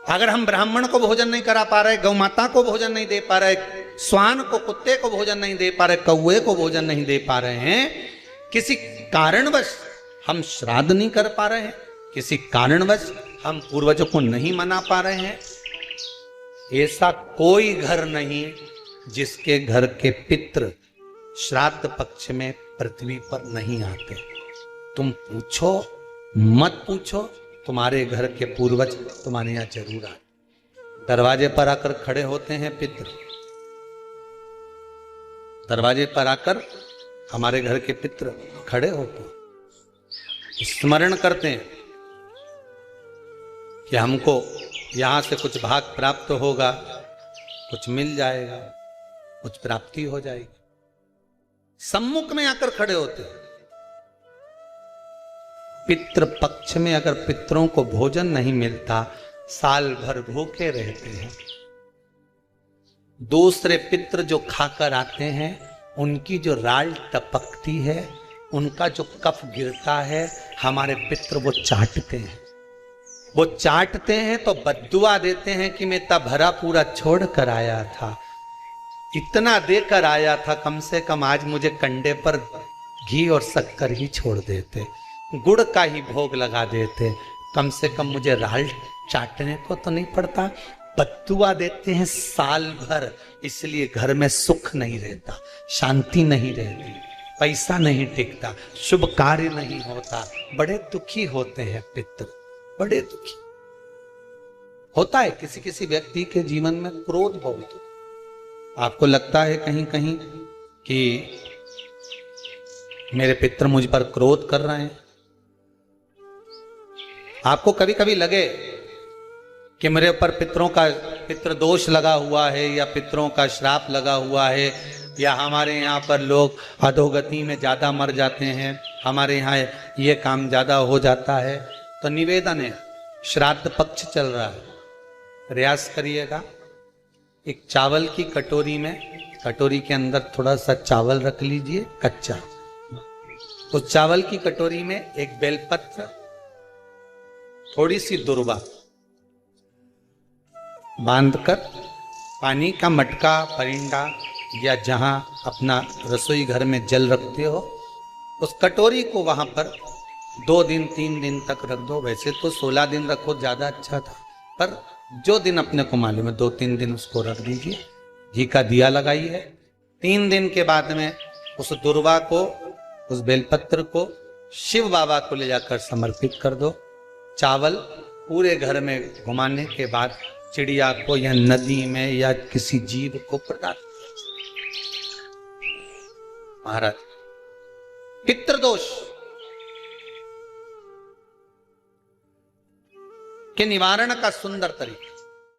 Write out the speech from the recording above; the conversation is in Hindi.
अगर हम ब्राह्मण को भोजन नहीं करा पा रहे, गौ माता को भोजन नहीं दे पा रहे, श्वान को, कुत्ते को भोजन नहीं दे पा रहे, कौवे को भोजन नहीं दे पा रहे हैं, किसी कारणवश हम श्राद्ध नहीं कर पा रहे हैं, किसी कारणवश हम पूर्वजों को नहीं मना पा रहे हैं, ऐसा कोई घर नहीं जिसके घर के पितृ श्राद्ध पक्ष में पृथ्वी पर नहीं आते। तुम पूछो मत पूछो, तुम्हारे घर के पूर्वज तुम्हारे यहां जरूर आए। दरवाजे पर आकर खड़े होते हैं पितृ, दरवाजे पर आकर हमारे घर के पितृ खड़े होते हैं, स्मरण करते हैं कि हमको यहां से कुछ भाग प्राप्त होगा, कुछ मिल जाएगा, कुछ प्राप्ति हो जाएगी। सम्मुख में आकर खड़े होते हैं। पितृ पक्ष में अगर पितरों को भोजन नहीं मिलता, साल भर भूखे रहते हैं। दूसरे पितृ जो खाकर आते हैं, उनकी जो राल टपकती है, उनका जो कफ गिरता है, हमारे पितृ वो चाटते हैं। वो चाटते हैं तो बद्दुआ देते हैं कि मैं इतना भरा पूरा छोड़ कर आया था, इतना देकर आया था, कम से कम आज मुझे कंडे पर घी और शक्कर ही छोड़ देते, गुड़ का ही भोग लगा देते, कम से कम मुझे राल चाटने को तो नहीं पड़ता। बद्दुआ देते हैं साल भर, इसलिए घर में सुख नहीं रहता, शांति नहीं रहती, पैसा नहीं टिकता, शुभ कार्य नहीं होता, बड़े दुखी होते हैं पितृ, बड़े दुखी होता है। किसी किसी व्यक्ति के जीवन में क्रोध बहुत होता। आपको लगता है कहीं कहीं कि मेरे पितृ मुझ पर क्रोध कर रहे हैं। आपको कभी कभी लगे कि मेरे ऊपर पितरों का पितृ दोष लगा हुआ है, या पितरों का श्राप लगा हुआ है, या हमारे यहाँ पर लोग अधोगति में ज़्यादा मर जाते हैं, हमारे यहाँ ये काम ज़्यादा हो जाता है, तो निवेदन है, श्राद्ध पक्ष चल रहा है, प्रयास करिएगा। एक चावल की कटोरी में, कटोरी के अंदर थोड़ा सा चावल रख लीजिए कच्चा, उस चावल की कटोरी में एक बेलपत्र, थोड़ी सी दुर्वा बांधकर, पानी का मटका, परिंदा या जहां अपना रसोई घर में जल रखते हो, उस कटोरी को वहां पर 2 दिन 3 दिन तक रख दो। वैसे तो 16 दिन रखो ज्यादा अच्छा था, पर जो दिन अपने को मालूम है 2-3 दिन उसको रख दीजिए। घी का दिया लगाइए। 3 दिन के बाद में उस दुर्वा को, उस बेलपत्र को शिव बाबा को ले जाकर समर्पित कर दो। चावल पूरे घर में घुमाने के बाद चिड़िया को या नदी में या किसी जीव को प्रदान। महाराज, पितृदोष के निवारण का सुंदर तरीका।